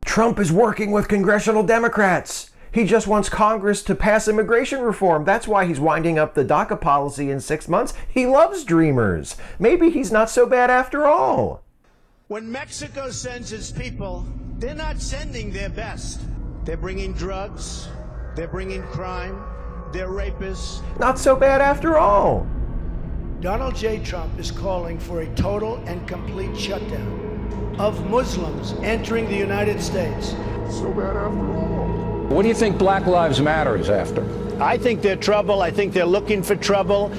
Trump is working with congressional Democrats. He just wants Congress to pass immigration reform. That's why he's winding up the DACA policy in 6 months. He loves dreamers. Maybe he's not so bad after all. When Mexico sends its people, they're not sending their best. They're bringing drugs, they're bringing crime, they're rapists. Not so bad after all. Donald J. Trump is calling for a total and complete shutdown of Muslims entering the United States. So bad after all. What do you think Black Lives Matter is after? I think they're trouble. I think they're looking for trouble.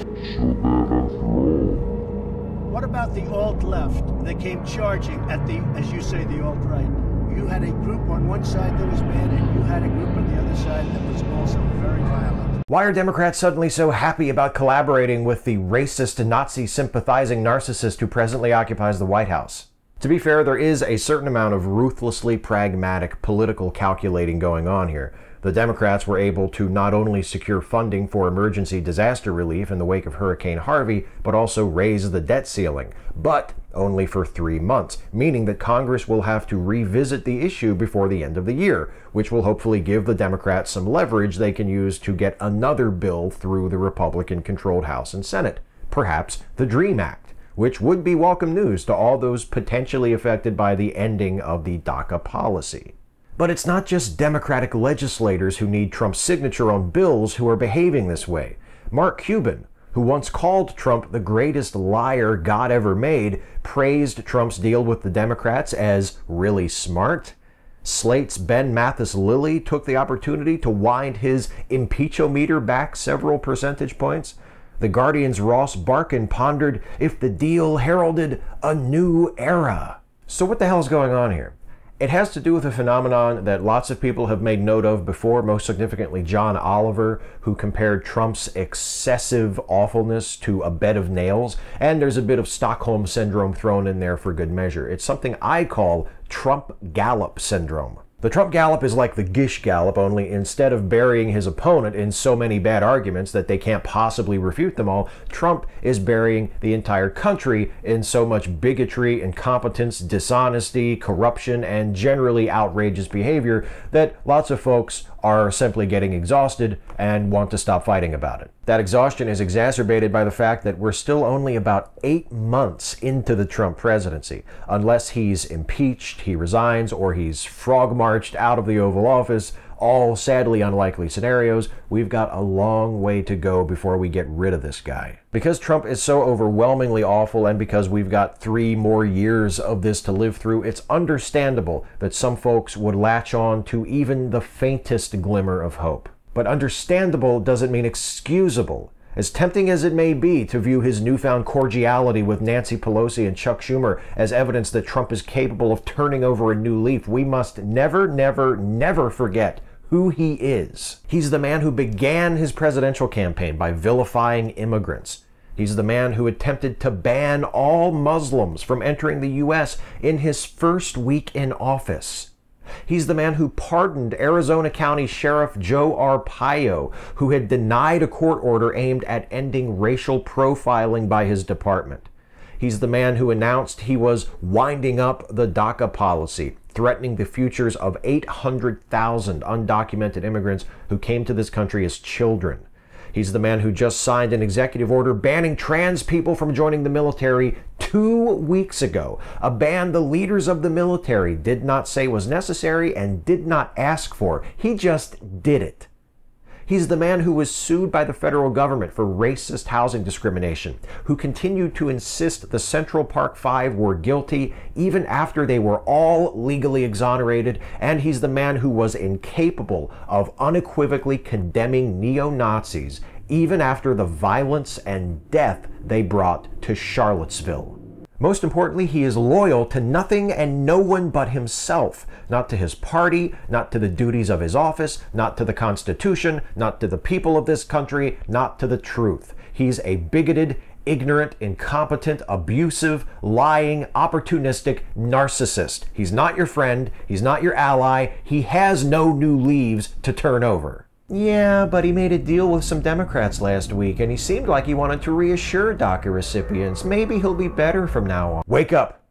What about the alt-left? They came charging at the, as you say, the alt-right. You had a group on one side that was bad, and you had a group on the other side that was also very violent. Why are Democrats suddenly so happy about collaborating with the racist and Nazi-sympathizing narcissist who presently occupies the White House? To be fair, there is a certain amount of ruthlessly pragmatic political calculating going on here. The Democrats were able to not only secure funding for emergency disaster relief in the wake of Hurricane Harvey, but also raise the debt ceiling, but only for 3 months, meaning that Congress will have to revisit the issue before the end of the year, which will hopefully give the Democrats some leverage they can use to get another bill through the Republican-controlled House and Senate, perhaps the DREAM Act, which would be welcome news to all those potentially affected by the ending of the DACA policy. But it's not just Democratic legislators who need Trump's signature on bills who are behaving this way. Mark Cuban, who once called Trump the greatest liar God ever made, praised Trump's deal with the Democrats as really smart. Slate's Ben Mathis-Lilly took the opportunity to wind his impeach-o-meter back several percentage points. The Guardian's Ross Barkan pondered if the deal heralded a new era. So what the hell is going on here? It has to do with a phenomenon that lots of people have made note of before, most significantly John Oliver, who compared Trump's excessive awfulness to a bed of nails, and there's a bit of Stockholm Syndrome thrown in there for good measure. It's something I call Trump-Gallop syndrome. The Trump Gallop is like the Gish Gallop, only instead of burying his opponent in so many bad arguments that they can't possibly refute them all, Trump is burying the entire country in so much bigotry, incompetence, dishonesty, corruption, and generally outrageous behavior that lots of folks are simply getting exhausted and want to stop fighting about it. That exhaustion is exacerbated by the fact that we're still only about 8 months into the Trump presidency. Unless he's impeached, he resigns, or he's frog-marched out of the Oval Office, all sadly unlikely scenarios, we've got a long way to go before we get rid of this guy. Because Trump is so overwhelmingly awful, and because we've got 3 more years of this to live through, it's understandable that some folks would latch on to even the faintest glimmer of hope. But understandable doesn't mean excusable. As tempting as it may be to view his newfound cordiality with Nancy Pelosi and Chuck Schumer as evidence that Trump is capable of turning over a new leaf, we must never, never, never forget who he is. He's the man who began his presidential campaign by vilifying immigrants. He's the man who attempted to ban all Muslims from entering the U.S. in his first week in office. He's the man who pardoned Arizona County Sheriff Joe Arpaio, who had denied a court order aimed at ending racial profiling by his department. He's the man who announced he was winding up the DACA policy, threatening the futures of 800,000 undocumented immigrants who came to this country as children. He's the man who just signed an executive order banning trans people from joining the military 2 weeks ago, a ban the leaders of the military did not say was necessary and did not ask for. He just did it. He's the man who was sued by the federal government for racist housing discrimination, who continued to insist the Central Park Five were guilty even after they were all legally exonerated, and he's the man who was incapable of unequivocally condemning neo-Nazis even after the violence and death they brought to Charlottesville. Most importantly, he is loyal to nothing and no one but himself. Not to his party, not to the duties of his office, not to the Constitution, not to the people of this country, not to the truth. He's a bigoted, ignorant, incompetent, abusive, lying, opportunistic narcissist. He's not your friend. He's not your ally. He has no new leaves to turn over. Yeah, but he made a deal with some Democrats last week, and he seemed like he wanted to reassure DACA recipients. Maybe he'll be better from now on. Wake up!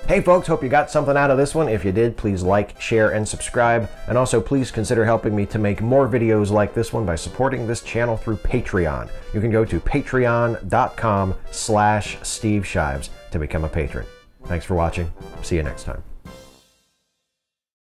Hey folks, hope you got something out of this one. If you did, please like, share, and subscribe. And also please consider helping me to make more videos like this one by supporting this channel through Patreon. You can go to patreon.com/Steve Shives to become a patron. Thanks for watching. See you next time.